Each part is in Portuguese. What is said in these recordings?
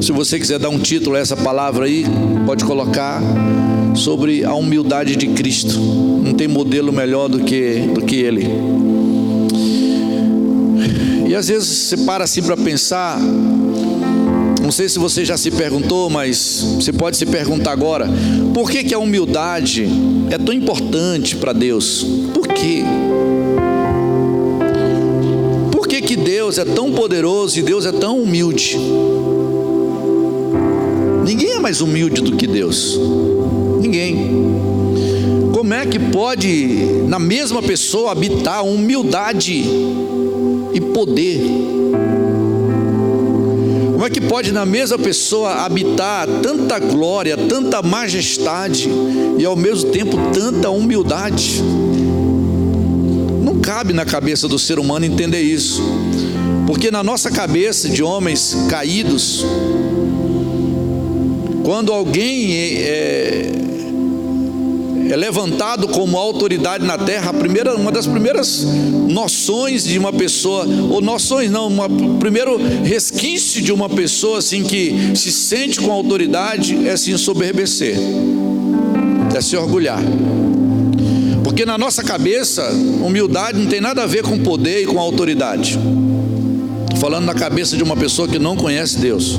Se você quiser dar um título a essa palavra aí, pode colocar sobre a humildade de Cristo. Não tem modelo melhor do que Ele. E às vezes você para assim para pensar. Não sei se você já se perguntou, mas você pode se perguntar agora: por que a humildade é tão importante para Deus? Por quê? Por que Deus é tão poderoso e Deus é tão humilde? Ninguém é mais humilde do que Deus. Ninguém. Como é que pode na mesma pessoa habitar humildade e poder? Como é que pode na mesma pessoa habitar tanta glória, tanta majestade e ao mesmo tempo tanta humildade? Não cabe na cabeça do ser humano entender isso, porque na nossa cabeça de homens caídos, quando alguém é levantado como autoridade na terra, uma das primeiras noções de uma pessoa, ou noções não, primeiro resquício de uma pessoa assim que se sente com autoridade é se ensoberbecer, é se orgulhar. Porque na nossa cabeça, humildade não tem nada a ver com poder e com autoridade. Estou falando na cabeça de uma pessoa que não conhece Deus.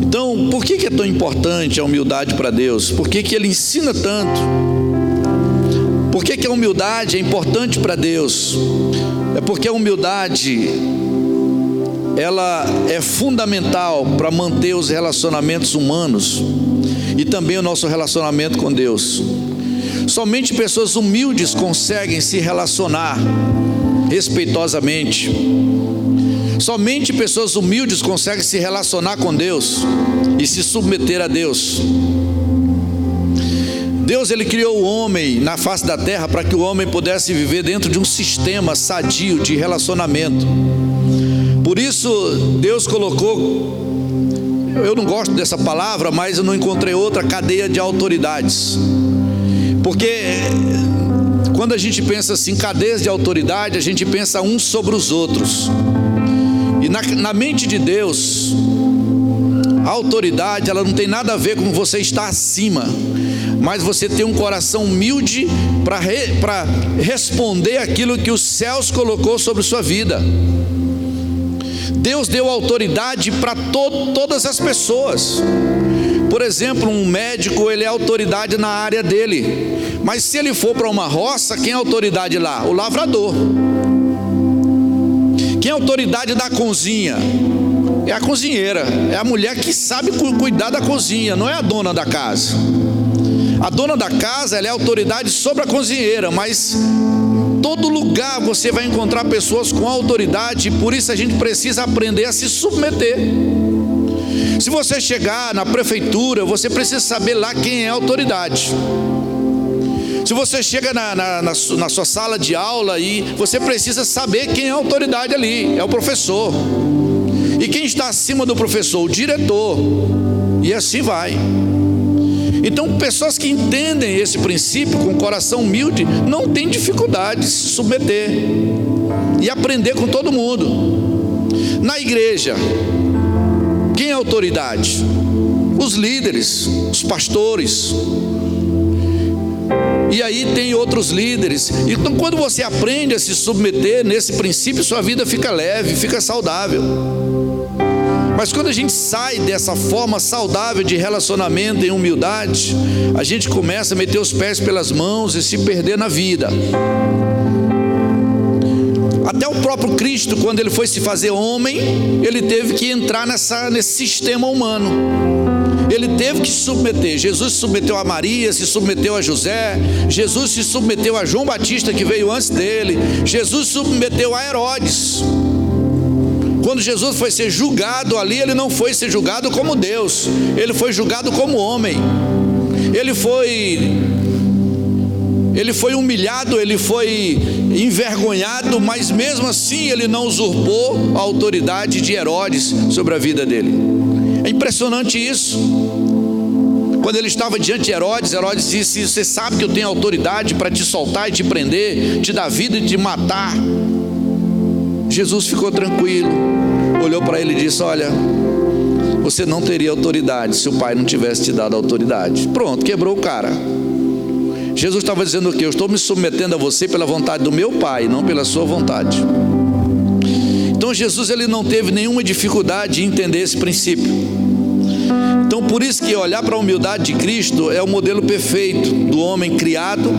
Então, por que é tão importante a humildade para Deus? Por que Ele ensina tanto? Por que a humildade é importante para Deus? É porque a humildade, ela é fundamental para manter os relacionamentos humanos e também o nosso relacionamento com Deus. Somente pessoas humildes conseguem se relacionar respeitosamente. Somente pessoas humildes conseguem se relacionar com Deus e se submeter a Deus. Deus, Ele criou o homem na face da terra para que o homem pudesse viver dentro de um sistema sadio de relacionamento. Por isso Deus colocou, eu não gosto dessa palavra, mas eu não encontrei outra, cadeia de autoridades. Porque quando a gente pensa assim, cadeias de autoridade, a gente pensa uns sobre os outros. E na mente de Deus, a autoridade, ela não tem nada a ver com você estar acima, mas você ter um coração humilde para responder aquilo que os céus colocou sobre sua vida. Deus deu autoridade para todas as pessoas. Por exemplo, um médico, ele é autoridade na área dele, mas se ele for para uma roça, quem é autoridade lá? O lavrador. Quem é a autoridade da cozinha? É a cozinheira, é a mulher que sabe cuidar da cozinha, não é a dona da casa. A dona da casa, ela é autoridade sobre a cozinheira, mas em todo lugar você vai encontrar pessoas com autoridade, e por isso a gente precisa aprender a se submeter. Se você chegar na prefeitura, você precisa saber lá quem é a autoridade. Se você chega na sua sala de aula, e você precisa saber quem é a autoridade ali, é o professor. E quem está acima do professor? O diretor. E assim vai. Então, pessoas que entendem esse princípio com coração humilde não tem dificuldade de se submeter e aprender com todo mundo. Na igreja, quem é a autoridade? Os líderes, os pastores. E aí tem outros líderes. Então, quando você aprende a se submeter nesse princípio, sua vida fica leve, fica saudável. Mas quando a gente sai dessa forma saudável de relacionamento em humildade, a gente começa a meter os pés pelas mãos e se perder na vida. Até o próprio Cristo, quando ele foi se fazer homem, ele teve que entrar nesse sistema humano. Ele teve que se submeter. Jesus se submeteu a Maria, se submeteu a José. Jesus se submeteu a João Batista, que veio antes dele. Jesus se submeteu a Herodes. Quando Jesus foi ser julgado ali, ele não foi ser julgado como Deus, ele foi julgado como homem. Ele foi humilhado, ele foi envergonhado, mas mesmo assim ele não usurpou a autoridade de Herodes sobre a vida dele. É impressionante isso. Quando ele estava diante de Herodes, Herodes disse: você sabe que eu tenho autoridade para te soltar e te prender, te dar vida e te matar. Jesus ficou tranquilo, olhou para ele e disse: olha, você não teria autoridade se o Pai não tivesse te dado autoridade. Pronto, quebrou o cara. Jesus estava dizendo o quê? Eu estou me submetendo a você pela vontade do meu Pai, não pela sua vontade. Então Jesus, ele não teve nenhuma dificuldade em entender esse princípio. Então por isso que olhar para a humildade de Cristo é o modelo perfeito do homem criado,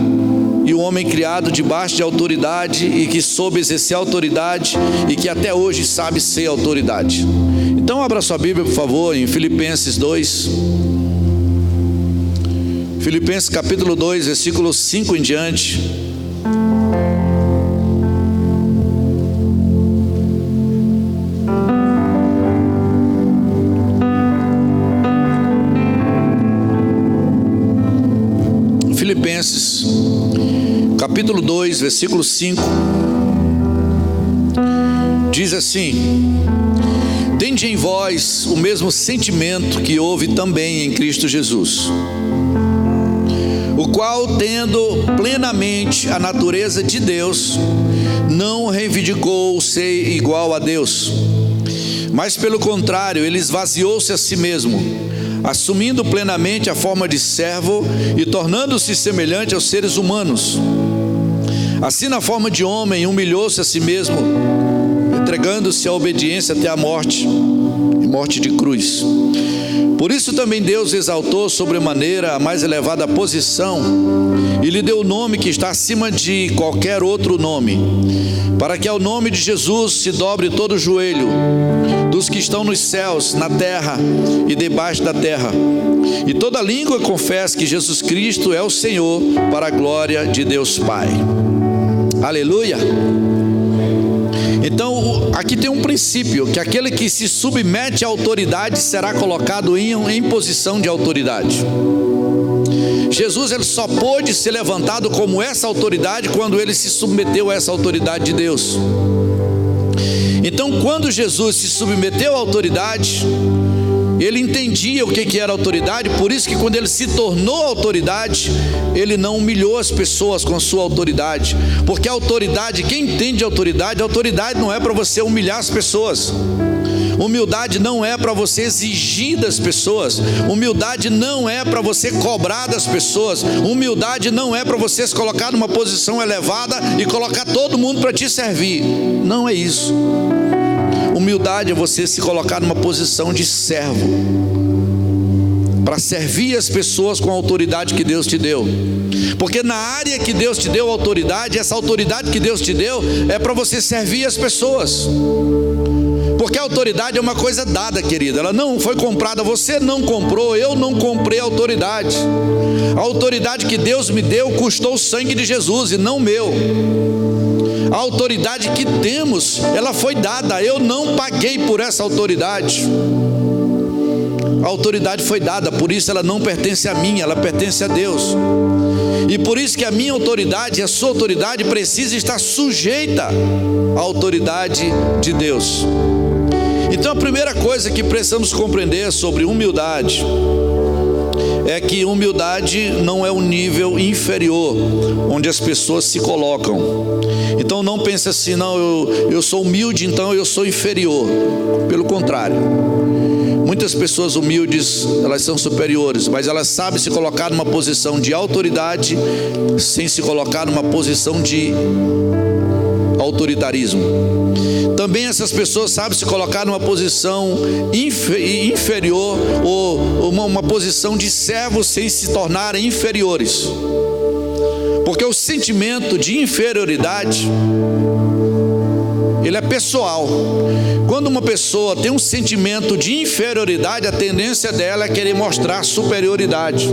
e o homem criado debaixo de autoridade, e que soube exercer autoridade, e que até hoje sabe ser autoridade. Então abra sua Bíblia, por favor, em Filipenses 2. Filipenses capítulo 2, versículo 5 em diante. Filipenses capítulo 2, versículo 5, diz assim: tende em vós o mesmo sentimento que houve também em Cristo Jesus, o qual, tendo plenamente a natureza de Deus, não reivindicou ser igual a Deus, mas pelo contrário, ele esvaziou-se a si mesmo, assumindo plenamente a forma de servo e tornando-se semelhante aos seres humanos. Assim, na forma de homem, humilhou-se a si mesmo, entregando-se à obediência até a morte, e morte de cruz. Por isso também Deus exaltou sobremaneira a mais elevada posição, e lhe deu o nome que está acima de qualquer outro nome, para que ao nome de Jesus se dobre todo o joelho, dos que estão nos céus, na terra e debaixo da terra, e toda língua confesse que Jesus Cristo é o Senhor, para a glória de Deus Pai. Aleluia. Então aqui tem um princípio, que aquele que se submete à autoridade será colocado em posição de autoridade. Jesus, ele só pôde ser levantado como essa autoridade quando ele se submeteu a essa autoridade de Deus. Então quando Jesus se submeteu à autoridade, ele entendia o que era autoridade. Por isso que quando ele se tornou autoridade, ele não humilhou as pessoas com a sua autoridade, porque a autoridade, quem entende autoridade não é para você humilhar as pessoas. Humildade não é para você exigir das pessoas. Humildade não é para você cobrar das pessoas. Humildade não é para você se colocar numa posição elevada e colocar todo mundo para te servir. Não é isso. Humildade é você se colocar numa posição de servo, para servir as pessoas com a autoridade que Deus te deu. Porque na área que Deus te deu autoridade, essa autoridade que Deus te deu é para você servir as pessoas. Porque a autoridade é uma coisa dada, querida, ela não foi comprada, você não comprou, eu não comprei a autoridade. A autoridade que Deus me deu custou o sangue de Jesus e não meu. A autoridade que temos, ela foi dada, eu não paguei por essa autoridade. A autoridade foi dada, por isso ela não pertence a mim, ela pertence a Deus. E por isso que a minha autoridade e a sua autoridade precisa estar sujeita à autoridade de Deus. Então a primeira coisa que precisamos compreender sobre humildade é que humildade não é um nível inferior onde as pessoas se colocam. Então não pense assim, não, eu sou humilde, então eu sou inferior. Pelo contrário, muitas pessoas humildes, elas são superiores, mas elas sabem se colocar numa posição de autoridade sem se colocar numa posição de autoritarismo. Também essas pessoas sabem se colocar numa posição inferior, ou uma posição de servos sem se tornarem inferiores. Porque o sentimento de inferioridade, ele é pessoal. Quando uma pessoa tem um sentimento de inferioridade, a tendência dela é querer mostrar superioridade.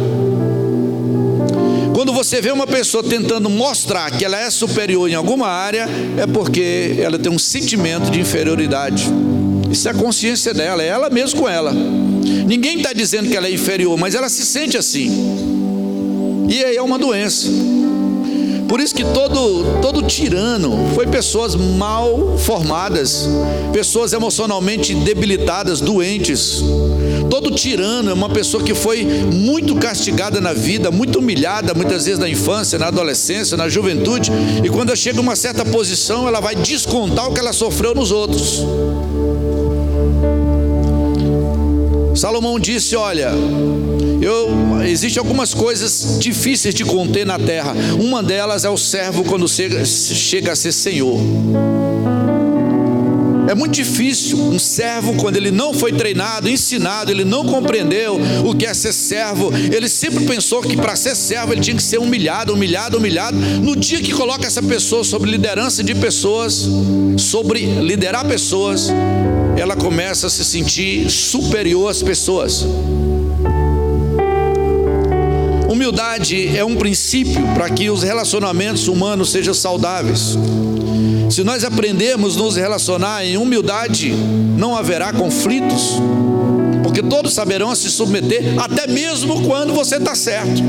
Quando você vê uma pessoa tentando mostrar que ela é superior em alguma área, é porque ela tem um sentimento de inferioridade. Isso é a consciência dela, é ela mesma com ela. Ninguém está dizendo que ela é inferior, mas ela se sente assim. E aí é uma doença. Por isso que todo tirano foi pessoas mal formadas, pessoas emocionalmente debilitadas, doentes. Todo tirano é uma pessoa que foi muito castigada na vida, muito humilhada, muitas vezes na infância, na adolescência, na juventude, e quando ela chega a uma certa posição, ela vai descontar o que ela sofreu nos outros. Salomão disse: olha, existem algumas coisas difíceis de conter na terra. Uma delas é o servo quando chega a ser senhor. É muito difícil um servo, quando ele não foi treinado, ensinado, ele não compreendeu o que é ser servo. Ele sempre pensou que para ser servo ele tinha que ser humilhado. No dia que coloca essa pessoa sobre liderança de pessoas, sobre liderar pessoas, ela começa a se sentir superior às pessoas. Humildade é um princípio para que os relacionamentos humanos sejam saudáveis. Se nós aprendermos a nos relacionar em humildade, não haverá conflitos, porque todos saberão se submeter, até mesmo quando você está certo.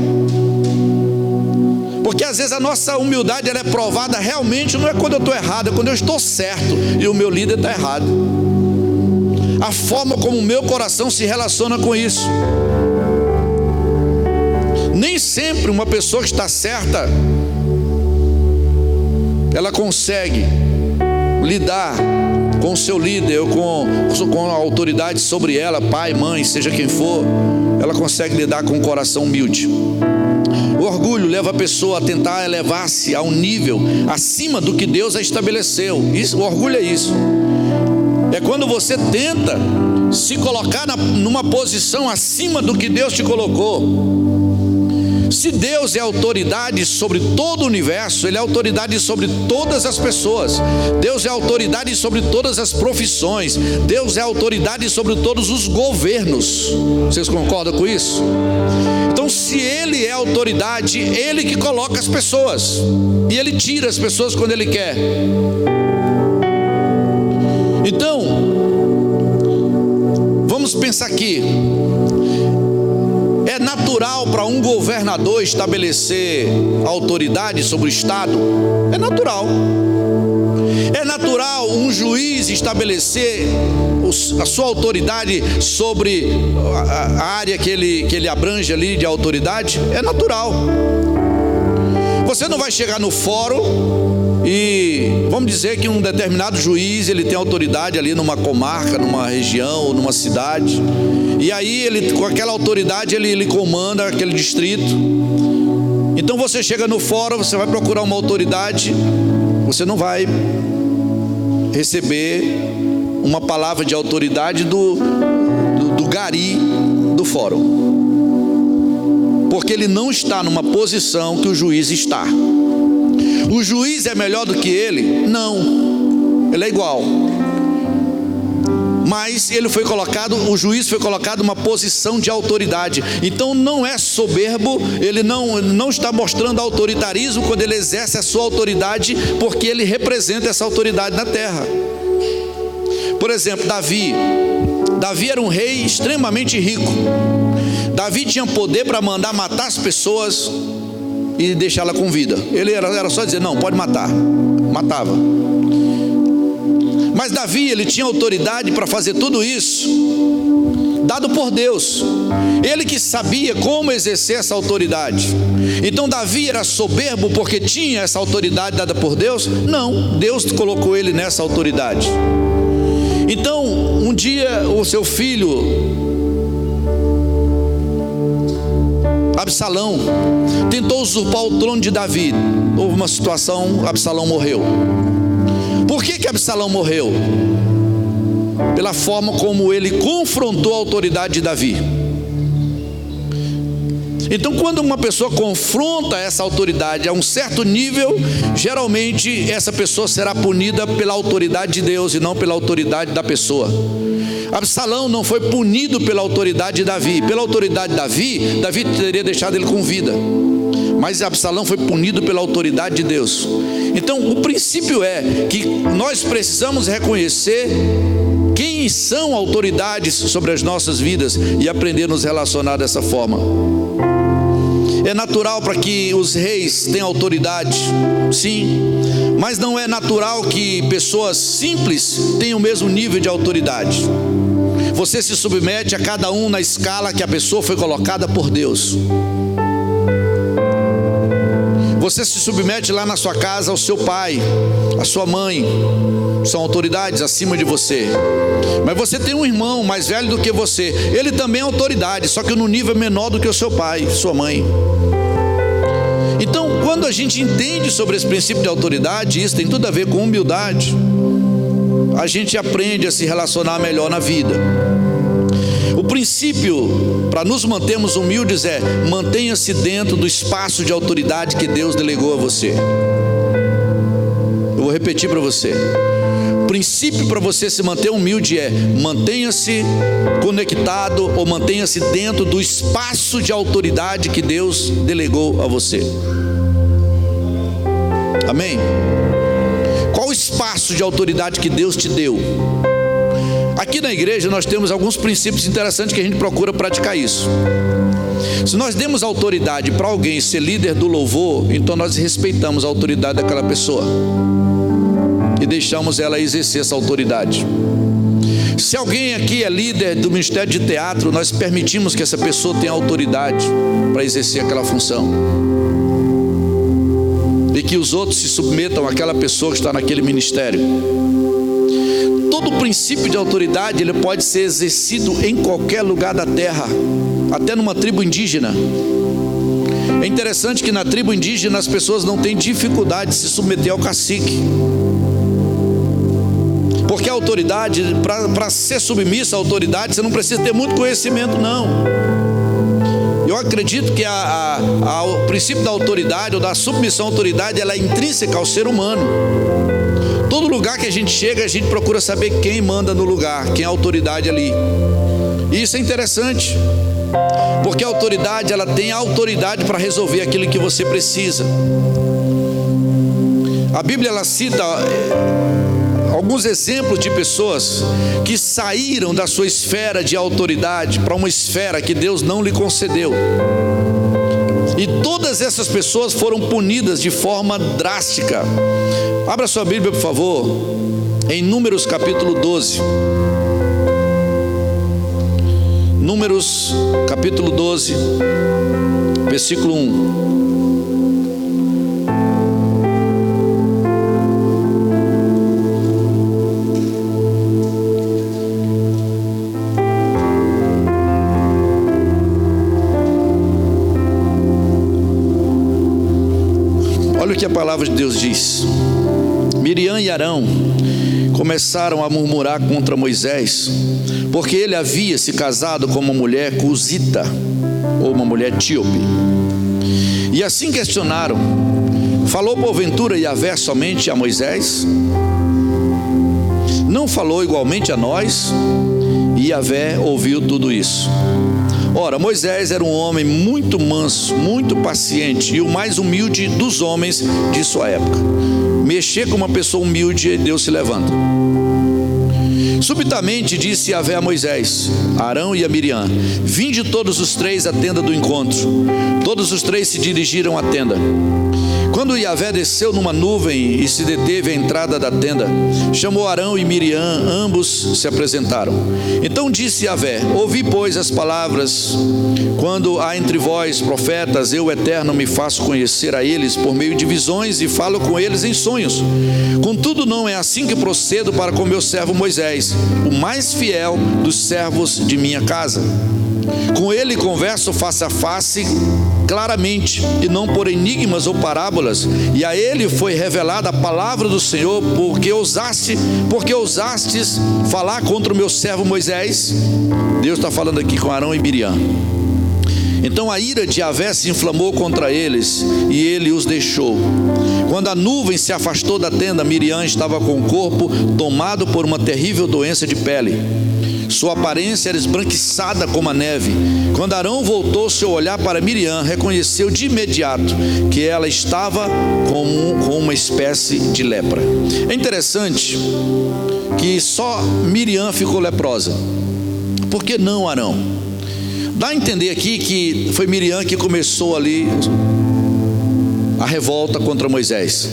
Porque às vezes a nossa humildade ela é provada realmente, não é quando eu estou errado, é quando eu estou certo e o meu líder está errado. A forma como o meu coração se relaciona com isso. Nem sempre uma pessoa que está certa, ela consegue lidar com o seu líder ou com a autoridade sobre ela, pai, mãe, seja quem for. Ela consegue lidar com um coração humilde. O orgulho leva a pessoa a tentar elevar-se a um nível acima do que Deus a estabeleceu. O orgulho é isso. É quando você tenta se colocar numa posição acima do que Deus te colocou. Se Deus é autoridade sobre todo o universo, Ele é autoridade sobre todas as pessoas. Deus é autoridade sobre todas as profissões. Deus é autoridade sobre todos os governos. Vocês concordam com isso? Então, se Ele é autoridade, Ele que coloca as pessoas, e Ele tira as pessoas quando Ele quer. Então, vamos pensar aqui. É natural para um governador estabelecer autoridade sobre o Estado? É natural. É natural um juiz estabelecer a sua autoridade sobre a área que ele abrange ali de autoridade? É natural. Você não vai chegar no fórum e vamos dizer que um determinado juiz ele tem autoridade ali numa comarca, numa região, numa cidade, e aí ele, com aquela autoridade, ele comanda aquele distrito. Então você chega no fórum, você vai procurar uma autoridade, você não vai receber uma palavra de autoridade do gari do fórum, porque ele não está numa posição que o juiz está. O juiz é melhor do que ele? Não, ele é igual. Mas o juiz foi colocado numa posição de autoridade. Então não é soberbo, ele não está mostrando autoritarismo quando ele exerce a sua autoridade, porque ele representa essa autoridade na terra. Por exemplo, Davi era um rei extremamente rico. Davi tinha poder para mandar matar as pessoas e deixá-la com vida. Ele era só dizer, não, pode matar. Matava. Mas Davi, ele tinha autoridade para fazer tudo isso, dado por Deus. Ele que sabia como exercer essa autoridade. Então Davi era soberbo porque tinha essa autoridade dada por Deus? Não, Deus colocou ele nessa autoridade. Então, um dia o seu filho Absalão tentou usurpar o trono de Davi. Houve uma situação, Absalão morreu. Por que Absalão morreu? Pela forma como ele confrontou a autoridade de Davi. Então, quando uma pessoa confronta essa autoridade a um certo nível, geralmente essa pessoa será punida pela autoridade de Deus e não pela autoridade da pessoa. Absalão não foi punido pela autoridade de Davi. Pela autoridade de Davi teria deixado ele com vida. Mas Absalão foi punido pela autoridade de Deus. Então o princípio é que nós precisamos reconhecer quem são autoridades sobre as nossas vidas e aprender a nos relacionar dessa forma. É natural para que os reis tenham autoridade, sim, mas não é natural que pessoas simples tenham o mesmo nível de autoridade. Você se submete a cada um na escala que a pessoa foi colocada por Deus. Você se submete lá na sua casa ao seu pai, à sua mãe, são autoridades acima de você. Mas você tem um irmão mais velho do que você, ele também é autoridade, só que no nível menor do que o seu pai, sua mãe. Então, quando a gente entende sobre esse princípio de autoridade, isso tem tudo a ver com humildade, a gente aprende a se relacionar melhor na vida. O princípio para nos mantermos humildes é: mantenha-se dentro do espaço de autoridade que Deus delegou a você. Eu vou repetir para você. O princípio para você se manter humilde é: mantenha-se conectado ou mantenha-se dentro do espaço de autoridade que Deus delegou a você. Amém? Qual o espaço de autoridade que Deus te deu? Aqui na igreja nós temos alguns princípios interessantes que a gente procura praticar isso. Se nós demos autoridade para alguém ser líder do louvor, então nós respeitamos a autoridade daquela pessoa e deixamos ela exercer essa autoridade. Se alguém aqui é líder do ministério de teatro, nós permitimos que essa pessoa tenha autoridade para exercer aquela função, e que os outros se submetam àquela pessoa que está naquele ministério. Todo princípio de autoridade, ele pode ser exercido em qualquer lugar da terra, até numa tribo indígena. É interessante que na tribo indígena as pessoas não têm dificuldade de se submeter ao cacique, porque a autoridade, para ser submissa à autoridade, você não precisa ter muito conhecimento, não. Eu acredito que o princípio da autoridade ou da submissão à autoridade, ela é intrínseca ao ser humano. Todo lugar que a gente chega, a gente procura saber quem manda no lugar, quem é a autoridade ali. E isso é interessante, porque a autoridade, ela tem autoridade para resolver aquilo que você precisa. A Bíblia, ela cita alguns exemplos de pessoas que saíram da sua esfera de autoridade para uma esfera que Deus não lhe concedeu. E todas essas pessoas foram punidas de forma drástica. Abra sua Bíblia, por favor, em Números capítulo 12. Números capítulo 12, versículo 1. Olha o que a palavra de Deus diz. Miriam e Arão começaram a murmurar contra Moisés, porque ele havia se casado com uma mulher cusita, ou uma mulher etíope. E assim questionaram: falou porventura Yahvé somente a Moisés? Não falou igualmente a nós? E Yahvé ouviu tudo isso. Ora, Moisés era um homem muito manso, muito paciente, e o mais humilde dos homens de sua época. Mexer com uma pessoa humilde, Deus se levanta. Subitamente disse Yahvé a Moisés, a Arão e a Miriam: vinde todos os três à tenda do encontro. Todos os três se dirigiram à tenda. Quando Yahvé desceu numa nuvem e se deteve à entrada da tenda, chamou Arão e Miriam, ambos se apresentaram. Então disse Yahvé: ouvi, pois, as palavras. Quando há entre vós profetas, eu, o Eterno, me faço conhecer a eles por meio de visões e falo com eles em sonhos. Contudo, não é assim que procedo para com meu servo Moisés, o mais fiel dos servos de minha casa. Com ele converso face a face claramente, e não por enigmas ou parábolas, e a ele foi revelada a palavra do Senhor, porque ousastes falar contra o meu servo Moisés. Deus está falando aqui com Arão e Miriam. Então a ira de Yahvé se inflamou contra eles, e ele os deixou. Quando a nuvem se afastou da tenda, Miriam estava com o corpo tomado por uma terrível doença de pele. Sua aparência era esbranquiçada como a neve. Quando Arão voltou seu olhar para Miriam, reconheceu de imediato que ela estava com uma espécie de lepra. É interessante que só Miriam ficou leprosa. Por que não Arão? Dá a entender aqui que foi Miriam que começou ali a revolta contra Moisés.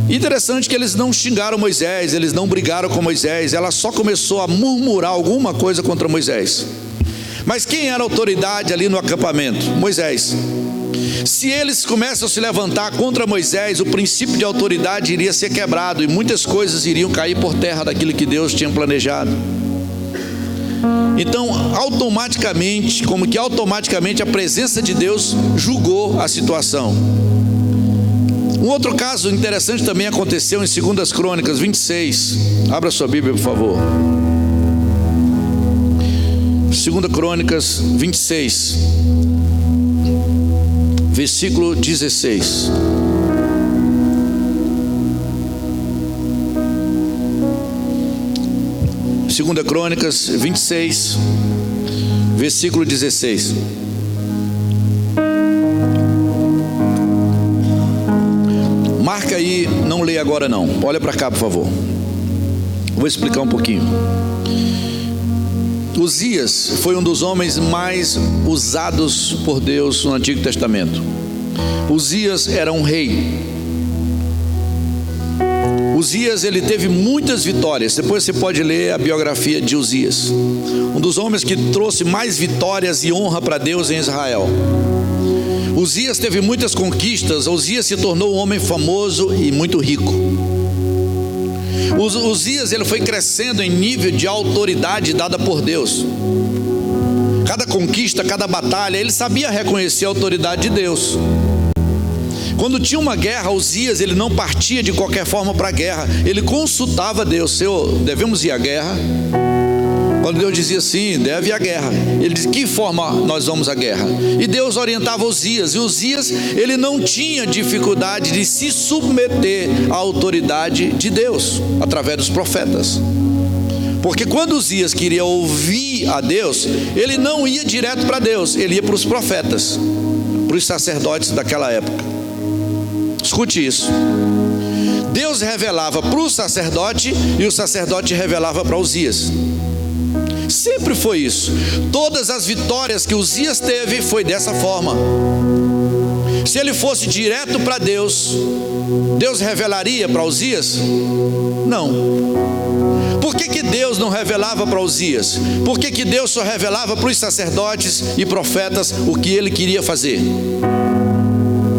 Interessante que eles não xingaram Moisés, eles não brigaram com Moisés, ela só começou a murmurar alguma coisa contra Moisés. Mas quem era a autoridade ali no acampamento? Moisés. Se eles começam a se levantar contra Moisés, o princípio de autoridade iria ser quebrado e muitas coisas iriam cair por terra daquilo que Deus tinha planejado. Então, automaticamente a presença de Deus julgou a situação. Um outro caso interessante também aconteceu em 2 Crônicas 26. Abra sua Bíblia, por favor. 2 Crônicas 26, versículo 16. Segunda Crônicas 26, versículo 16. Marca aí, não leia agora não. Olha para cá, por favor. Vou explicar um pouquinho. Uzias foi um dos homens mais usados por Deus no Antigo Testamento. Uzias era um rei. Uzias, ele teve muitas vitórias. Depois você pode ler a biografia de Uzias, um dos homens que trouxe mais vitórias e honra para Deus em Israel. Uzias teve muitas conquistas. Uzias se tornou um homem famoso e muito rico. Uzias, ele foi crescendo em nível de autoridade dada por Deus. Cada conquista, cada batalha, ele sabia reconhecer a autoridade de Deus. Quando tinha uma guerra, Uzias, ele não partia de qualquer forma para a guerra. Ele consultava Deus: Senhor, devemos ir à guerra? Quando Deus dizia sim, deve ir à guerra, ele dizia: que forma nós vamos à guerra? E Deus orientava Uzias. E Uzias, ele não tinha dificuldade de se submeter à autoridade de Deus, através dos profetas. Porque quando Uzias queria ouvir a Deus, ele não ia direto para Deus, ele ia para os profetas, para os sacerdotes daquela época. Escute isso: Deus revelava para o sacerdote e o sacerdote revelava para Uzias. Sempre foi isso. Todas as vitórias que Uzias teve foi dessa forma. Se ele fosse direto para Deus, Deus revelaria para Uzias? Não. Por que Deus não revelava para Uzias? Por que Deus só revelava para os sacerdotes e profetas o que ele queria fazer?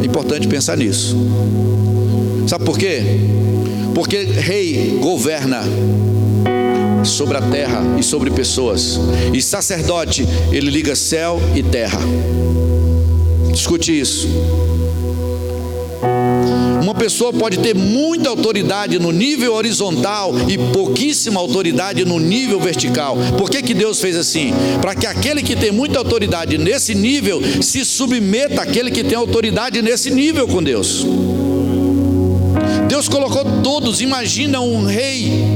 É importante pensar nisso. Sabe por quê? Porque rei governa sobre a terra e sobre pessoas, e sacerdote, ele liga céu e terra. Escute isso: uma pessoa pode ter muita autoridade no nível horizontal e pouquíssima autoridade no nível vertical. Por que Deus fez assim? Para que aquele que tem muita autoridade nesse nível se submeta àquele que tem autoridade nesse nível com Deus. Deus colocou todos. Imagina um rei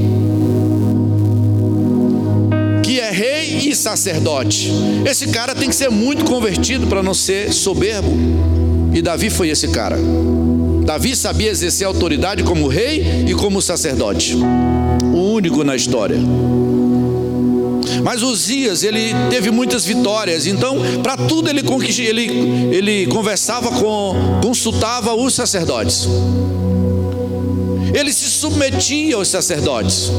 que é rei e sacerdote. Esse cara tem que ser muito convertido para não ser soberbo. E Davi foi esse cara. Davi sabia exercer autoridade como rei e como sacerdote, o único na história. Mas Uzias, ele teve muitas vitórias. Então, para tudo ele consultava os sacerdotes. Ele se submetia aos sacerdotes.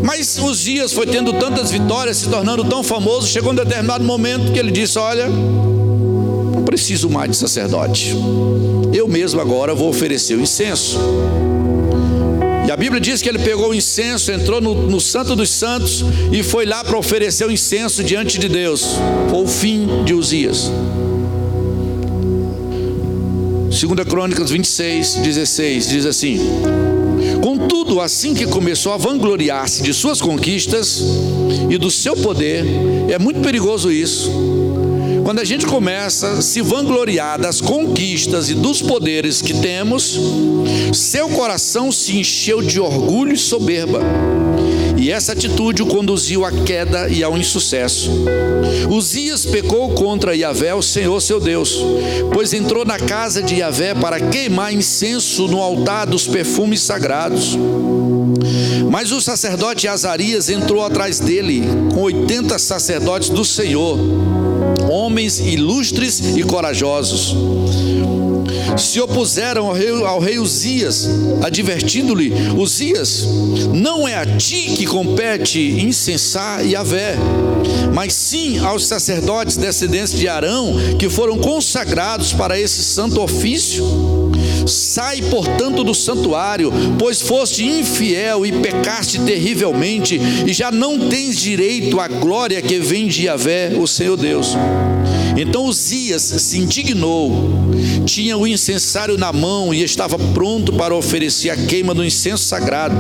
Mas Uzias foi tendo tantas vitórias, se tornando tão famoso, chegou um determinado momento que ele disse: olha, não preciso mais de sacerdote, eu mesmo agora vou oferecer o incenso. E a Bíblia diz que ele pegou o incenso, entrou no Santo dos Santos e foi lá para oferecer o incenso diante de Deus. Foi o fim de Uzias. 2 Crônicas 26, 16 diz assim: contudo, assim que começou a vangloriar-se de suas conquistas e do seu poder, é muito perigoso isso. Quando a gente começa a se vangloriar das conquistas e dos poderes que temos, seu coração se encheu de orgulho e soberba, e essa atitude o conduziu à queda e ao insucesso. Uzias pecou contra Yahvé, o Senhor seu Deus, pois entrou na casa de Yahvé para queimar incenso no altar dos perfumes sagrados. Mas o sacerdote Azarias entrou atrás dele com 80 sacerdotes do Senhor, homens ilustres e corajosos. Se opuseram ao rei Uzias, advertindo-lhe: Uzias, não é a ti que compete incensar Yahvé, mas sim aos sacerdotes descendentes de Arão, que foram consagrados para esse santo ofício. Sai, portanto, do santuário, pois foste infiel e pecaste terrivelmente, e já não tens direito à glória que vem de Yahvé, o Senhor Deus. Então Uzias se indignou, tinha o incensário na mão e estava pronto para oferecer a queima do incenso sagrado,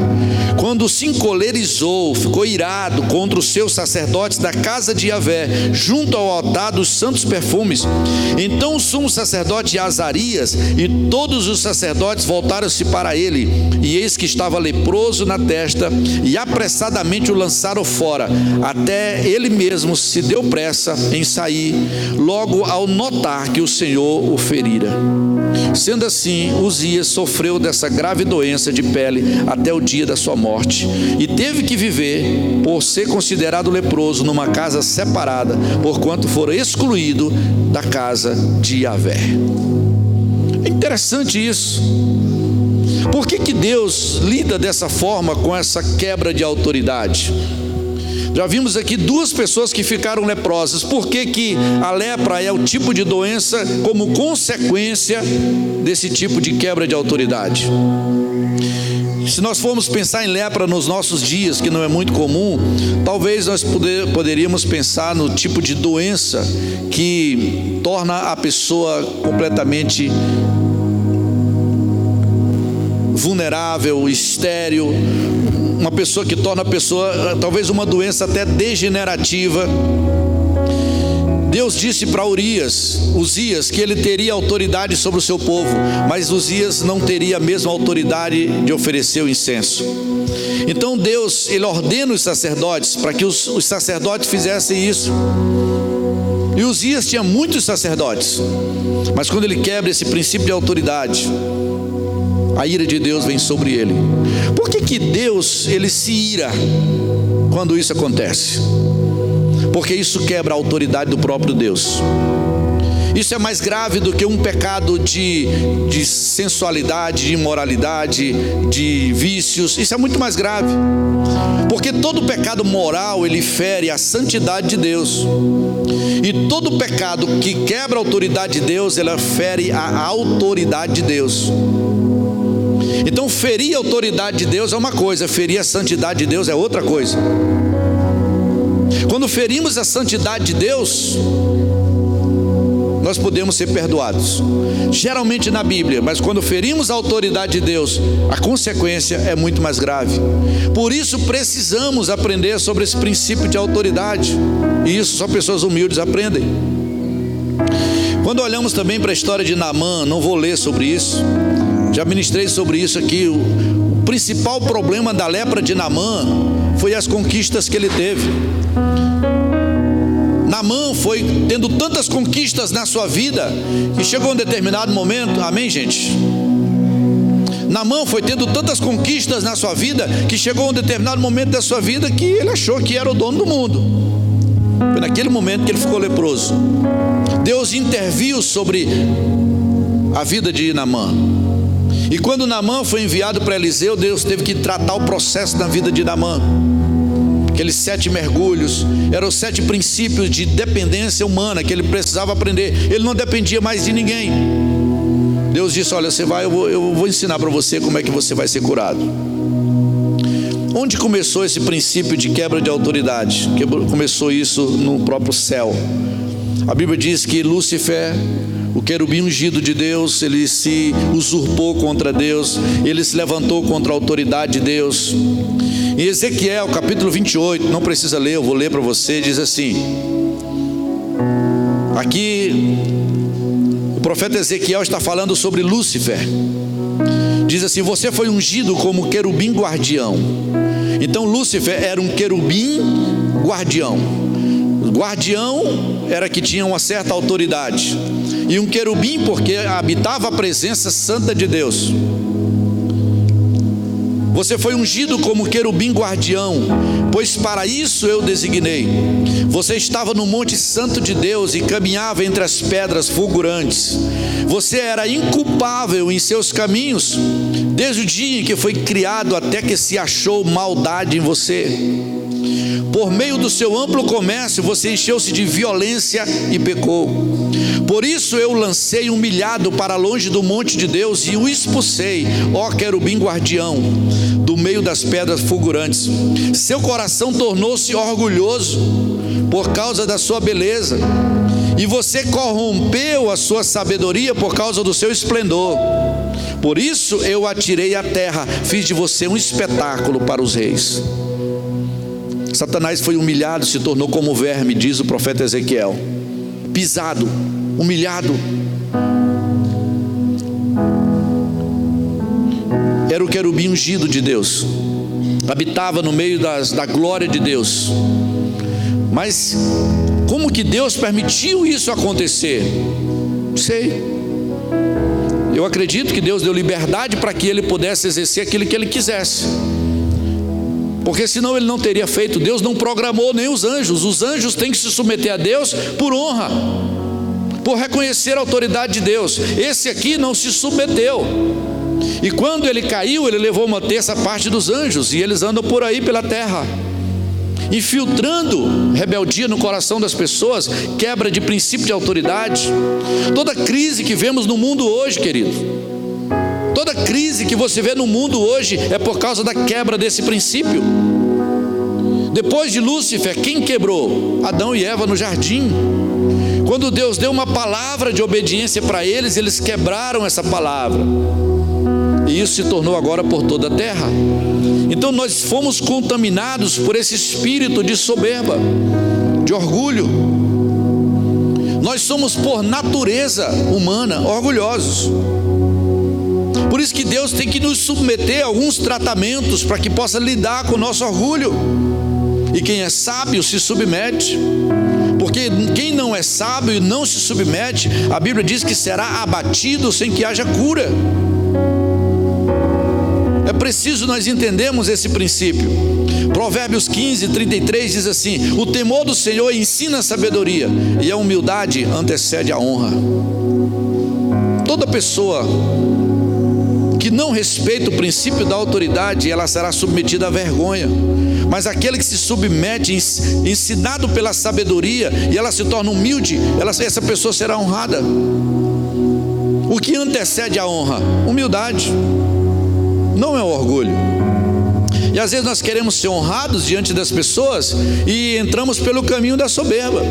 quando se encolerizou, ficou irado contra os seus sacerdotes da casa de Yahvé, junto ao altar dos santos perfumes. Então o sumo sacerdote Azarias e todos os sacerdotes voltaram-se para ele, e eis que estava leproso na testa, e apressadamente o lançaram fora, até ele mesmo se deu pressa em sair, logo ao notar que o Senhor o ferira. Sendo assim, Uzias sofreu dessa grave doença de pele até o dia da sua morte, e teve que viver, por ser considerado leproso, numa casa separada, porquanto fora excluído da casa de Yahvé. É interessante isso. Por que Deus lida dessa forma com essa quebra de autoridade? Já vimos aqui duas pessoas que ficaram leprosas. Por que a lepra é o tipo de doença como consequência desse tipo de quebra de autoridade? Se nós formos pensar em lepra nos nossos dias, que não é muito comum, talvez nós poderíamos pensar no tipo de doença que torna a pessoa completamente vulnerável, estéril, uma pessoa que torna a pessoa, talvez uma doença até degenerativa. Deus disse para Uzias, que ele teria autoridade sobre o seu povo, mas Uzias não teria a mesma autoridade de oferecer o incenso. Então Deus, ele ordena os sacerdotes para que os sacerdotes fizessem isso. E Uzias tinha muitos sacerdotes, mas quando ele quebra esse princípio de autoridade, a ira de Deus vem sobre ele. Por que Deus, ele se ira quando isso acontece? Porque isso quebra a autoridade do próprio Deus. Isso é mais grave do que um pecado de sensualidade, de imoralidade, de vícios. Isso é muito mais grave, porque todo pecado moral, ele fere a santidade de Deus, e todo pecado que quebra a autoridade de Deus, ela fere a autoridade de Deus. Então ferir a autoridade de Deus é uma coisa, ferir a santidade de Deus é outra coisa. Quando ferimos a santidade de Deus, nós podemos ser perdoados, geralmente na Bíblia, mas quando ferimos a autoridade de Deus, a consequência é muito mais grave. Por isso precisamos aprender sobre esse princípio de autoridade, e isso só pessoas humildes aprendem. Quando olhamos também para a história de Naamã, não vou ler sobre isso, já ministrei sobre isso aqui. O principal problema da lepra de Naamã foi as conquistas que ele teve. Naamã foi tendo tantas conquistas na sua vida, que chegou um determinado momento, amém, gente? Naamã foi tendo tantas conquistas na sua vida, que chegou um determinado momento da sua vida que ele achou que era o dono do mundo. Foi naquele momento que ele ficou leproso. Deus interviu sobre a vida de Naamã. E quando Naamã foi enviado para Eliseu, Deus teve que tratar o processo da vida de Naamã. Aqueles 7 mergulhos, eram os 7 princípios de dependência humana que ele precisava aprender. Ele não dependia mais de ninguém. Deus disse: olha, você vai, eu vou ensinar para você como é que você vai ser curado. Onde começou esse princípio de quebra de autoridade? Começou isso no próprio céu. A Bíblia diz que Lúcifer, o querubim ungido de Deus, ele se usurpou contra Deus, ele se levantou contra a autoridade de Deus. Em Ezequiel capítulo 28, não precisa ler, eu vou ler para você, diz assim, aqui o profeta Ezequiel está falando sobre Lúcifer. Diz assim: você foi ungido como querubim guardião. Então Lúcifer era um querubim guardião. Guardião era que tinha uma certa autoridade, e um querubim porque habitava a presença santa de Deus. Você foi ungido como querubim guardião, pois para isso eu designei. Você estava no monte santo de Deus e caminhava entre as pedras fulgurantes. Você era inculpável em seus caminhos, desde o dia em que foi criado até que se achou maldade em você. Por meio do seu amplo comércio, você encheu-se de violência e pecou. Por isso eu lancei humilhado para longe do monte de Deus e o expulsei, ó querubim guardião, do meio das pedras fulgurantes. Seu coração tornou-se orgulhoso por causa da sua beleza, e você corrompeu a sua sabedoria por causa do seu esplendor. Por isso eu o atirei à terra, fiz de você um espetáculo para os reis. Satanás foi humilhado, se tornou como verme, diz o profeta Ezequiel. Pisado, humilhado. Era o querubim ungido de Deus, habitava no meio da glória de Deus. Mas como que Deus permitiu isso acontecer? Não sei. Eu acredito que Deus deu liberdade para que ele pudesse exercer aquilo que ele quisesse, porque senão ele não teria feito. Deus não programou nem os anjos têm que se submeter a Deus por honra, por reconhecer a autoridade de Deus. Esse aqui não se submeteu, e quando ele caiu, ele levou uma terça parte dos anjos, e eles andam por aí pela terra, infiltrando rebeldia no coração das pessoas, quebra de princípio de autoridade. Toda crise que vemos no mundo hoje, querido, toda crise que você vê no mundo hoje é por causa da quebra desse princípio. Depois de Lúcifer, quem quebrou? Adão e Eva no jardim. Quando Deus deu uma palavra de obediência para eles, eles quebraram essa palavra, e isso se tornou agora por toda a terra. Então nós fomos contaminados por esse espírito de soberba, de orgulho. Nós somos por natureza humana orgulhosos. Por isso que Deus tem que nos submeter a alguns tratamentos para que possa lidar com o nosso orgulho. E quem é sábio se submete, porque quem não é sábio e não se submete, a Bíblia diz que será abatido sem que haja cura. É preciso nós entendermos esse princípio. Provérbios 15:33 diz assim: o temor do Senhor ensina a sabedoria, e a humildade antecede a honra. Toda pessoa que não respeita o princípio da autoridade, ela será submetida à vergonha. Mas aquele que se submete, ensinado pela sabedoria, e ela se torna humilde, essa pessoa será honrada. O que antecede a honra? Humildade, não é o orgulho. E às vezes nós queremos ser honrados diante das pessoas e entramos pelo caminho da soberba.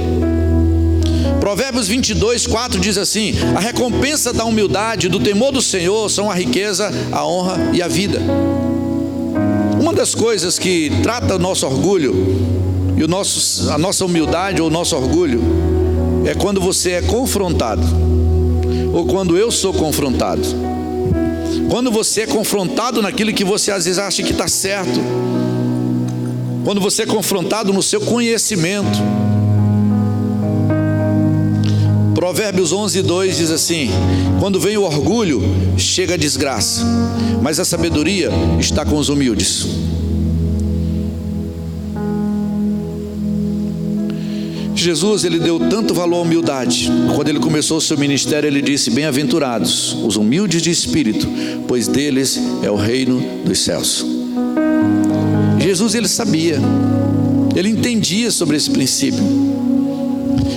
Provérbios 22:4 diz assim: a recompensa da humildade e do temor do Senhor são a riqueza, a honra e a vida. Uma das coisas que trata o nosso orgulho e a nossa humildade ou o nosso orgulho é quando você é confrontado, ou quando eu sou confrontado. Quando você é confrontado naquilo que você às vezes acha que está certo, quando você é confrontado no seu conhecimento. Provérbios 11:2 diz assim: quando vem o orgulho, chega a desgraça, mas a sabedoria está com os humildes. Jesus, ele deu tanto valor à humildade. Quando ele começou o seu ministério, ele disse: bem-aventurados os humildes de espírito, pois deles é o reino dos céus. Jesus, ele sabia, ele entendia sobre esse princípio.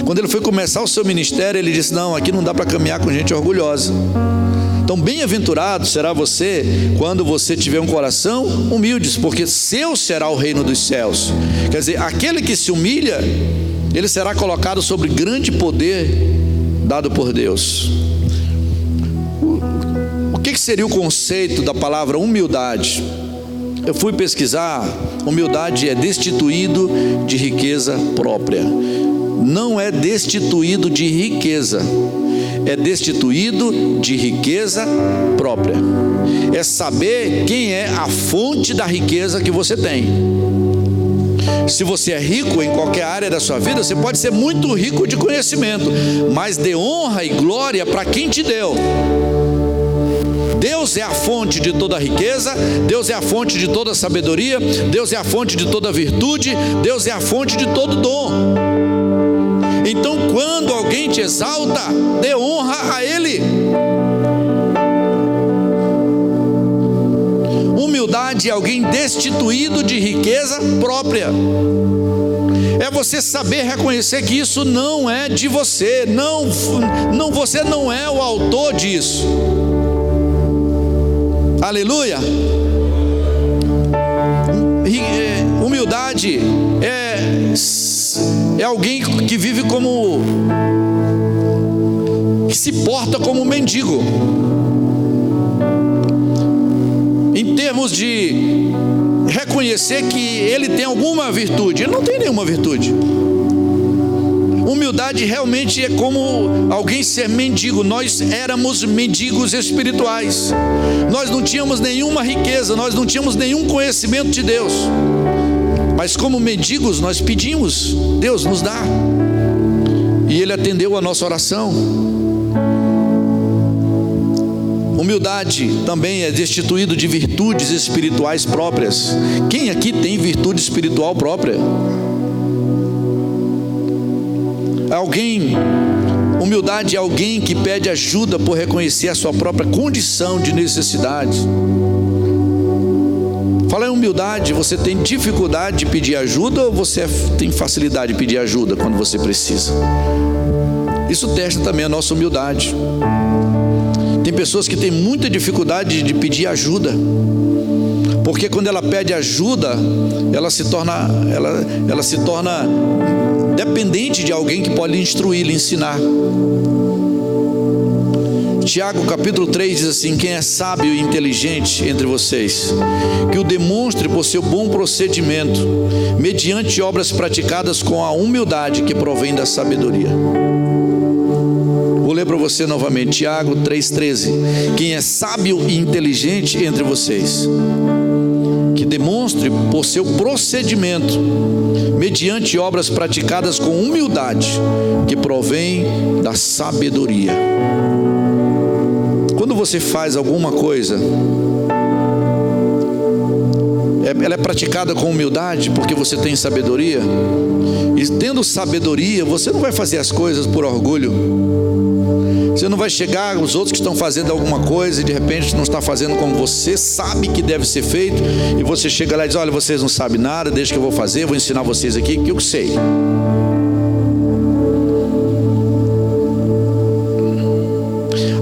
Quando ele foi começar o seu ministério, ele disse: não, aqui não dá para caminhar com gente orgulhosa. Então bem-aventurado será você quando você tiver um coração humilde, porque seu será o reino dos céus. Quer dizer, aquele que se humilha, ele será colocado sobre grande poder dado por Deus. O que seria o conceito da palavra humildade? Eu fui pesquisar. Humildade é destituído de riqueza própria. Não é destituído de riqueza, é destituído de riqueza própria. É saber quem é a fonte da riqueza que você tem. Se você é rico em qualquer área da sua vida, você pode ser muito rico de conhecimento, mas dê honra e glória para quem te deu. Deus é a fonte de toda riqueza, Deus é a fonte de toda sabedoria, Deus é a fonte de toda virtude, Deus é a fonte de todo dom. Então, quando alguém te exalta, dê honra a Ele. Humildade é alguém destituído de riqueza própria. É você saber reconhecer que isso não é de você, você não é o autor disso. Aleluia. Humildade é alguém que vive que se porta como um mendigo. Em termos de reconhecer que ele tem alguma virtude, ele não tem nenhuma virtude. Humildade realmente é como alguém ser mendigo. Nós éramos mendigos espirituais. Nós não tínhamos nenhuma riqueza, nós não tínhamos nenhum conhecimento de Deus. Mas como mendigos nós pedimos, Deus nos dá. E Ele atendeu a nossa oração. Humildade também é destituído de virtudes espirituais próprias. Quem aqui tem virtude espiritual própria? Humildade é alguém que pede ajuda por reconhecer a sua própria condição de necessidade. Fala em humildade, você tem dificuldade de pedir ajuda ou você tem facilidade de pedir ajuda quando você precisa? Isso testa também a nossa humildade. Tem pessoas que têm muita dificuldade de pedir ajuda, porque quando ela pede ajuda, ela se torna dependente de alguém que pode lhe instruir, lhe ensinar. Tiago capítulo 3 diz assim: quem é sábio e inteligente entre vocês, que o demonstre por seu bom procedimento, mediante obras praticadas com a humildade que provém da sabedoria. Vou ler para você novamente, Tiago 3,13. Quem é sábio e inteligente entre vocês, que demonstre por seu procedimento, mediante obras praticadas com humildade, que provém da sabedoria. Quando você faz alguma coisa, ela é praticada com humildade porque você tem sabedoria. E tendo sabedoria, você não vai fazer as coisas por orgulho. Você não vai chegar os outros que estão fazendo alguma coisa e de repente não está fazendo como você sabe que deve ser feito, e você chega lá e diz: olha, vocês não sabem nada, deixa que eu vou fazer, vou ensinar vocês aqui que eu sei.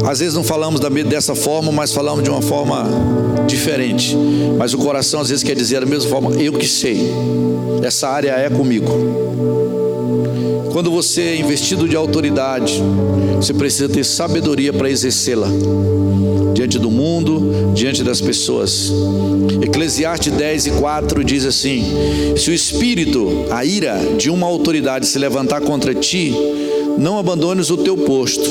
Às vezes não falamos dessa forma, mas falamos de uma forma diferente. Mas o coração às vezes quer dizer da mesma forma: eu que sei, essa área é comigo. Quando você é investido de autoridade, você precisa ter sabedoria para exercê-la diante do mundo, diante das pessoas. Eclesiastes 10:4 diz assim: se o espírito, a ira de uma autoridade se levantar contra ti, não abandones o teu posto,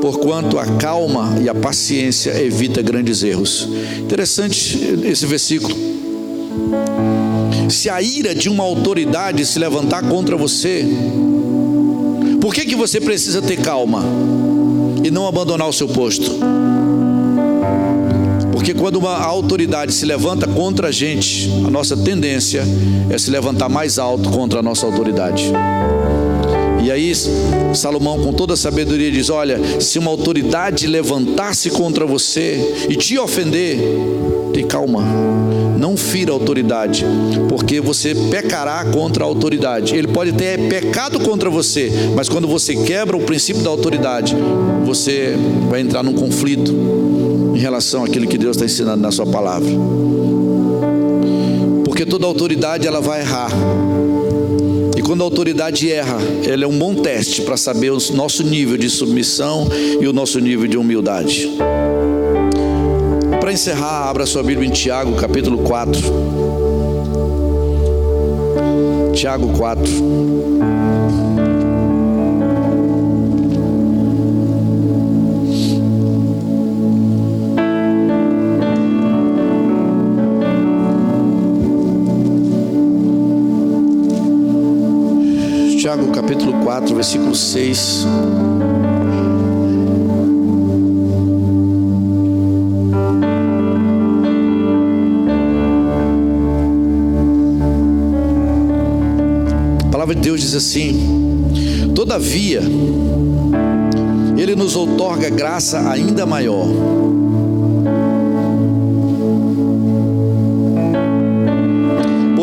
porquanto a calma e a paciência evita grandes erros. Interessante esse versículo. Se a ira de uma autoridade se levantar contra você, por que você precisa ter calma e não abandonar o seu posto? Porque quando uma autoridade se levanta contra a gente, a nossa tendência é se levantar mais alto contra a nossa autoridade. E aí Salomão, com toda a sabedoria, diz: olha, se uma autoridade levantar-se contra você e te ofender, tenha calma, não fira a autoridade, porque você pecará contra a autoridade. Ele pode ter pecado contra você, mas quando você quebra o princípio da autoridade, você vai entrar num conflito em relação àquilo que Deus está ensinando na sua palavra. Porque toda autoridade ela vai errar. E quando a autoridade erra, ela é um bom teste para saber o nosso nível de submissão e o nosso nível de humildade. Para encerrar, abra sua Bíblia em Tiago capítulo 4. Tiago 4. Tiago capítulo 4, versículo 6. A palavra de Deus diz assim: todavia Ele nos outorga graça ainda maior.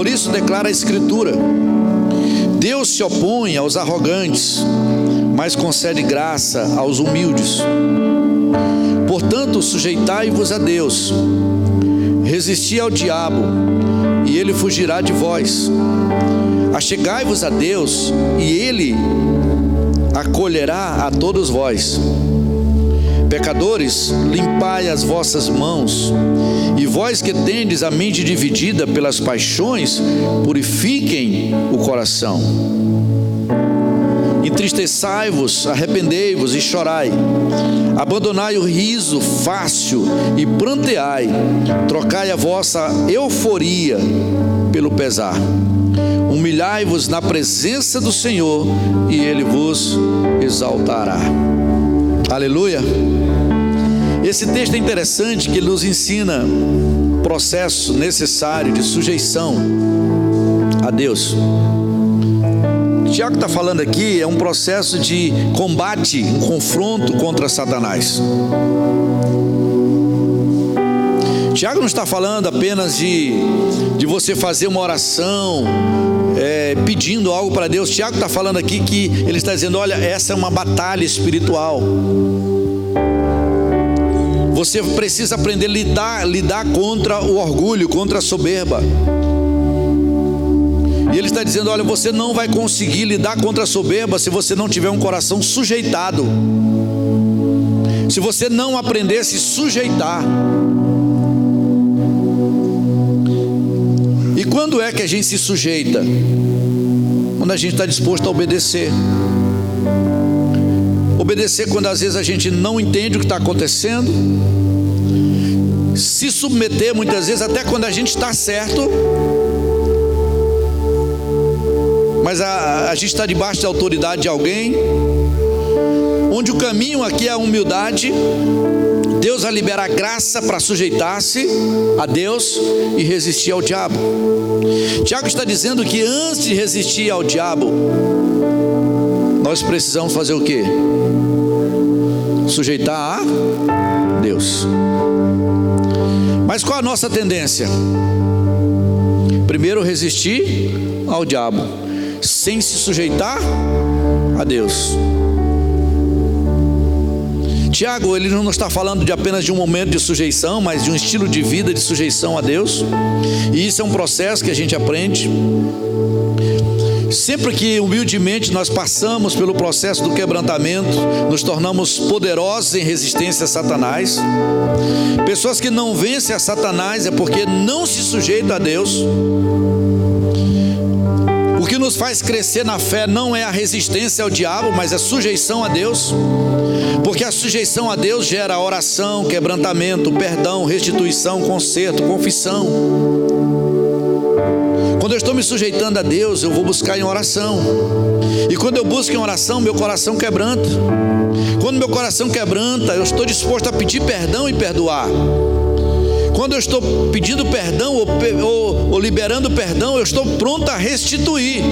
Por isso declara a Escritura: Deus se opõe aos arrogantes, mas concede graça aos humildes. Portanto, sujeitai-vos a Deus, resisti ao diabo, e ele fugirá de vós. Achegai-vos a Deus, e ele acolherá a todos vós. Pecadores, limpai as vossas mãos, e vós que tendes a mente dividida pelas paixões, purifiquem o coração. Entristeçai-vos, arrependei-vos e chorai. Abandonai o riso fácil e pranteai. Trocai a vossa euforia pelo pesar. Humilhai-vos na presença do Senhor, e Ele vos exaltará. Aleluia. Esse texto é interessante, que nos ensina o processo necessário de sujeição a Deus. Tiago está falando aqui, é um processo de combate, um confronto contra Satanás. Tiago não está falando apenas de você fazer uma oração pedindo algo para Deus. Tiago está falando aqui que ele está dizendo: olha, essa é uma batalha espiritual. Você precisa aprender a lidar contra o orgulho, contra a soberba. E ele está dizendo: olha, você não vai conseguir lidar contra a soberba se você não tiver um coração sujeitado, se você não aprender a se sujeitar. E quando é que a gente se sujeita? Quando a gente está disposto a obedecer. Obedecer quando às vezes a gente não entende o que está acontecendo. Se submeter muitas vezes até quando a gente está certo, mas a gente está debaixo da autoridade de alguém, onde o caminho aqui é a humildade. Deus vai liberar graça para sujeitar-se a Deus e resistir ao diabo. Tiago está dizendo que antes de resistir ao diabo, nós precisamos fazer o quê? Sujeitar a Deus. Mas qual a nossa tendência? Primeiro, resistir ao diabo, sem se sujeitar a Deus. Tiago, ele não está falando de apenas de um momento de sujeição, mas de um estilo de vida de sujeição a Deus. E isso é um processo que a gente aprende. Sempre que humildemente nós passamos pelo processo do quebrantamento, nos tornamos poderosos em resistência a Satanás. Pessoas que não vencem a Satanás é porque não se sujeitam a Deus. O que nos faz crescer na fé não é a resistência ao diabo, mas a sujeição a Deus. Porque a sujeição a Deus gera oração, quebrantamento, perdão, restituição, conserto, confissão. Quando eu estou me sujeitando a Deus, eu vou buscar em oração. E quando eu busco em oração, meu coração quebranta. Quando meu coração quebranta, eu estou disposto a pedir perdão e perdoar. Quando eu estou pedindo perdão ou liberando perdão, eu estou pronto a restituir.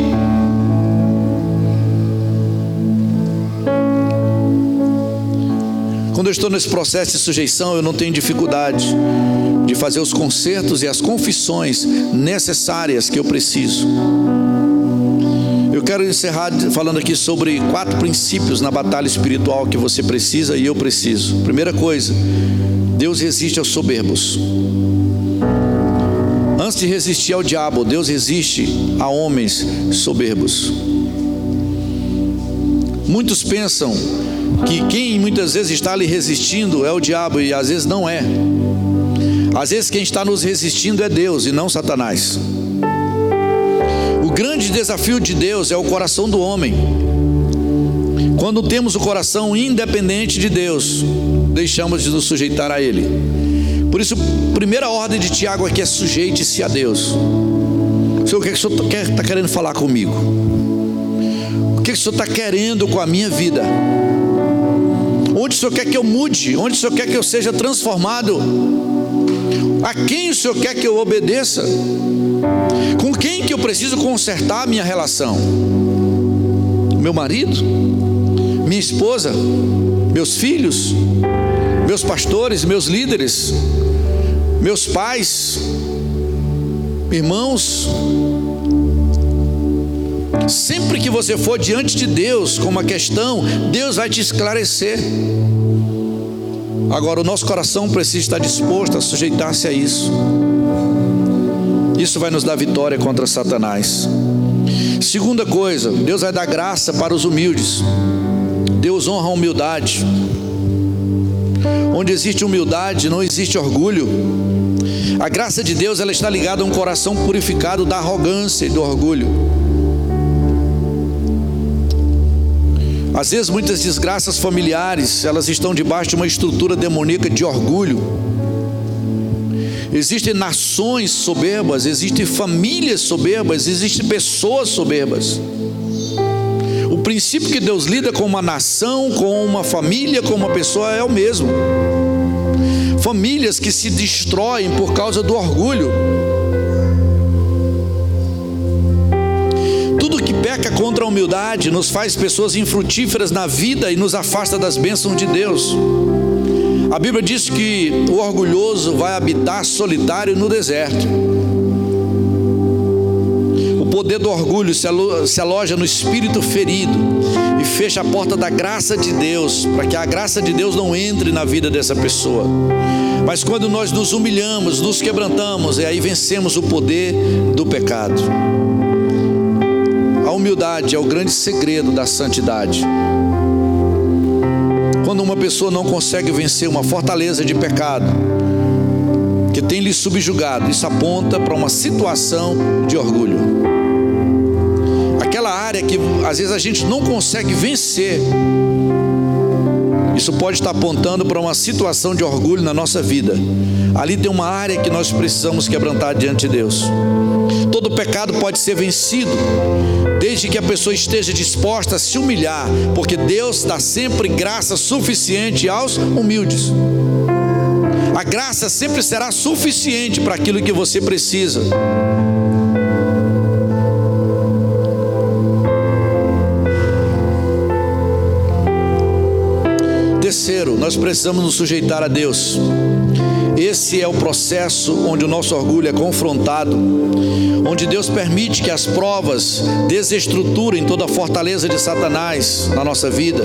Quando eu estou nesse processo de sujeição, eu não tenho dificuldade de fazer os consertos e as confissões necessárias que eu preciso. Eu quero encerrar falando aqui sobre 4 princípios na batalha espiritual que você precisa e eu preciso. Primeira coisa, Deus resiste aos soberbos. Antes de resistir ao diabo, Deus resiste a homens soberbos. Muitos pensam que quem muitas vezes está lhe resistindo é o diabo, e às vezes não é. Às vezes quem está nos resistindo é Deus e não Satanás. O grande desafio de Deus é o coração do homem. Quando temos o coração independente de Deus, deixamos de nos sujeitar a Ele. Por isso, a primeira ordem de Tiago aqui é: sujeite-se a Deus. Senhor, o que é que o Senhor está querendo falar comigo? O que é que o Senhor está querendo com a minha vida? Onde o Senhor quer que eu mude? Onde o Senhor quer que eu seja transformado? A quem o Senhor quer que eu obedeça? Com quem que eu preciso consertar a minha relação? Meu marido? Minha esposa? Meus filhos? Meus pastores? Meus líderes? Meus pais? Irmãos? Sempre que você for diante de Deus com uma questão, Deus vai te esclarecer. Agora, o nosso coração precisa estar disposto a sujeitar-se a isso. Isso vai nos dar vitória contra Satanás. Segunda coisa, Deus vai dar graça para os humildes. Deus honra a humildade. Onde existe humildade, não existe orgulho. A graça de Deus, ela está ligada a um coração purificado da arrogância e do orgulho. Às vezes muitas desgraças familiares, elas estão debaixo de uma estrutura demoníaca de orgulho. Existem nações soberbas, existem famílias soberbas, existem pessoas soberbas. O princípio que Deus lida com uma nação, com uma família, com uma pessoa é o mesmo. Famílias que se destroem por causa do orgulho. Tudo que peca contra a humildade nos faz pessoas infrutíferas na vida e nos afasta das bênçãos de Deus. A Bíblia diz que o orgulhoso vai habitar solitário no deserto. O poder do orgulho se aloja no espírito ferido e fecha a porta da graça de Deus, para que a graça de Deus não entre na vida dessa pessoa. Mas quando nós nos humilhamos, nos quebrantamos, e aí vencemos o poder do pecado. A humildade é o grande segredo da santidade. Quando uma pessoa não consegue vencer uma fortaleza de pecado que tem lhe subjugado, isso aponta para uma situação de orgulho. Aquela área que às vezes a gente não consegue vencer, isso pode estar apontando para uma situação de orgulho na nossa vida. Ali tem uma área que nós precisamos quebrantar diante de Deus. Todo pecado pode ser vencido, desde que a pessoa esteja disposta a se humilhar, porque Deus dá sempre graça suficiente aos humildes. A graça sempre será suficiente para aquilo que você precisa. Terceiro, nós precisamos nos sujeitar a Deus. Esse é o processo onde o nosso orgulho é confrontado, onde Deus permite que as provas desestruturem toda a fortaleza de Satanás na nossa vida.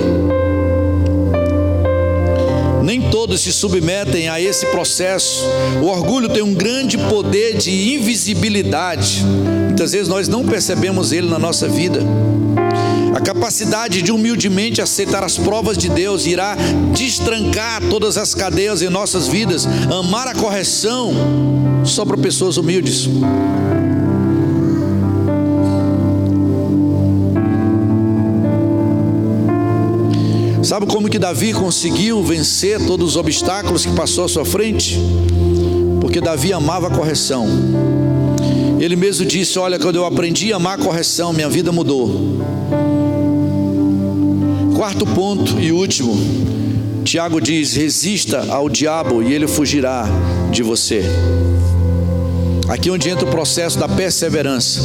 Nem todos se submetem a esse processo. O orgulho tem um grande poder de invisibilidade. Muitas vezes nós não percebemos ele na nossa vida. A capacidade de humildemente aceitar as provas de Deus irá destrancar todas as cadeias em nossas vidas. Amar a correção só para pessoas humildes. Sabe como que Davi conseguiu vencer todos os obstáculos que passou à sua frente? Porque Davi amava a correção. Ele mesmo disse: olha, quando eu aprendi a amar a correção, minha vida mudou. Quarto ponto e último, Tiago diz: resista ao diabo e ele fugirá de você. Aqui onde entra o processo da perseverança.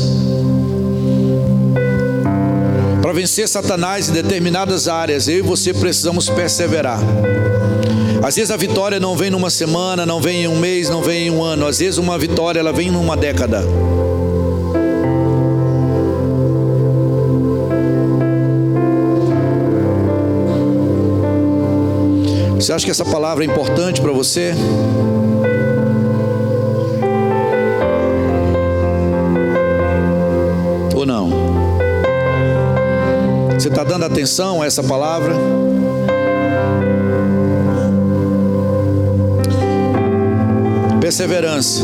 Para vencer Satanás em determinadas áreas, eu e você precisamos perseverar. Às vezes a vitória não vem numa semana, não vem em um mês, não vem em um ano. Às vezes uma vitória ela vem numa década. Você acha que essa palavra é importante para você? Ou não? Você está dando atenção a essa palavra? Perseverança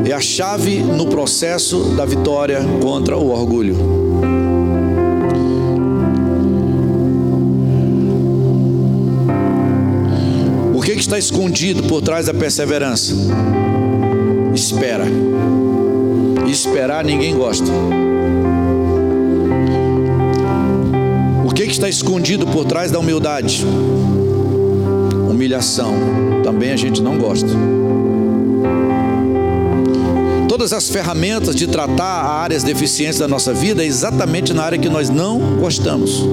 é a chave no processo da vitória contra o orgulho. O que está escondido por trás da perseverança? Espera. E esperar ninguém gosta. O que está escondido por trás da humildade? Humilhação. Também a gente não gosta. Todas as ferramentas de tratar áreas deficientes da nossa vida é exatamente na área que nós não gostamos.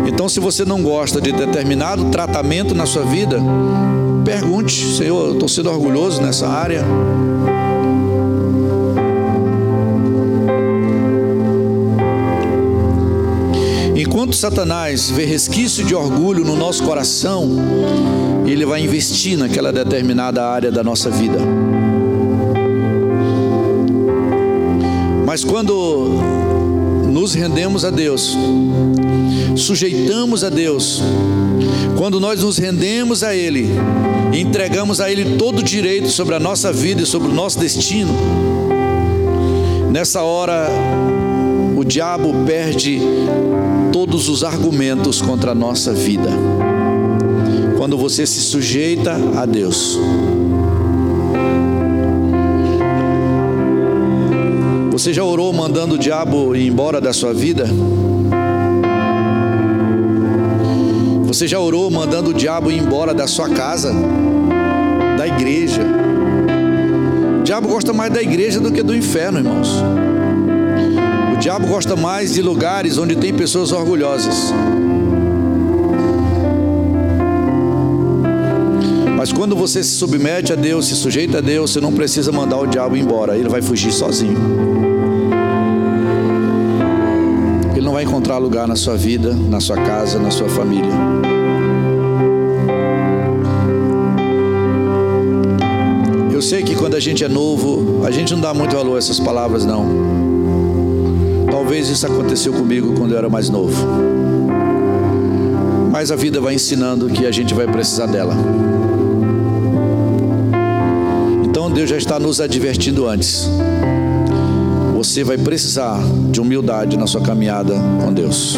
Então, se você não gosta de determinado tratamento na sua vida, pergunte: Senhor, eu estou sendo orgulhoso nessa área? enquanto Satanás vê resquício de orgulho no nosso coração, ele vai investir naquela determinada área da nossa vida. Mas quando nos rendemos a Deus, sujeitamos a Deus, quando nós nos rendemos a Ele, entregamos a Ele todo o direito sobre a nossa vida e sobre o nosso destino, nessa hora o diabo perde todos os argumentos contra a nossa vida. Quando você se sujeita a Deus, você já orou mandando o diabo ir embora da sua vida? Você já orou mandando o diabo ir embora da sua casa, da igreja? O diabo gosta mais da igreja do que do inferno, irmãos. O diabo gosta mais de lugares onde tem pessoas orgulhosas. Mas quando você se submete a Deus, se sujeita a Deus, você não precisa mandar o diabo embora, ele vai fugir sozinho. Ele não vai encontrar lugar na sua vida, na sua casa, na sua família. Eu sei que quando a gente é novo, a gente não dá muito valor a essas palavras, não. Talvez isso aconteceu comigo quando eu era mais novo. Mas a vida vai ensinando que a gente vai precisar dela. Então Deus já está nos advertindo antes. Você vai precisar de humildade na sua caminhada com Deus.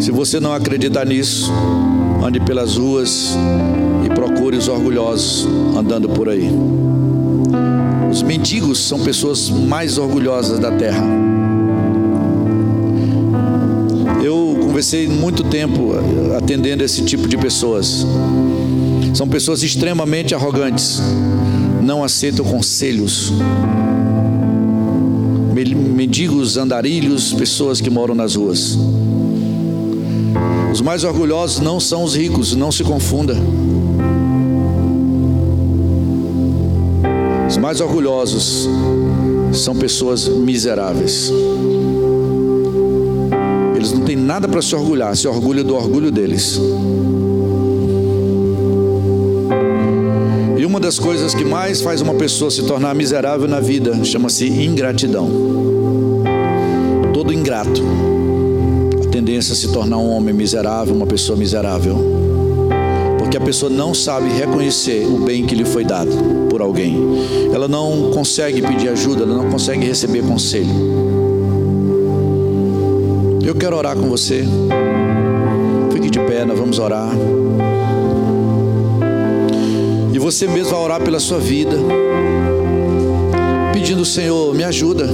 Se você não acreditar nisso, ande pelas ruas e procure os orgulhosos andando por aí. Os mendigos são pessoas mais orgulhosas da terra. Eu conversei muito tempo atendendo esse tipo de pessoas. São pessoas extremamente arrogantes, não aceitam conselhos. Mendigos, andarilhos, pessoas que moram nas ruas. Os mais orgulhosos não são os ricos, não se confunda. Os mais orgulhosos são pessoas miseráveis. Eles não têm nada para se orgulhar, se orgulham do orgulho deles. E uma das coisas que mais faz uma pessoa se tornar miserável na vida chama-se ingratidão. Todo ingrato, a tendência a se tornar um homem miserável, uma pessoa miserável, porque a pessoa não sabe reconhecer o bem que lhe foi dado por alguém. Ela não consegue pedir ajuda, ela não consegue receber conselho. Eu quero orar com você. Fique de pé, nós vamos orar. E você mesmo vai orar pela sua vida, pedindo: Senhor, me ajuda.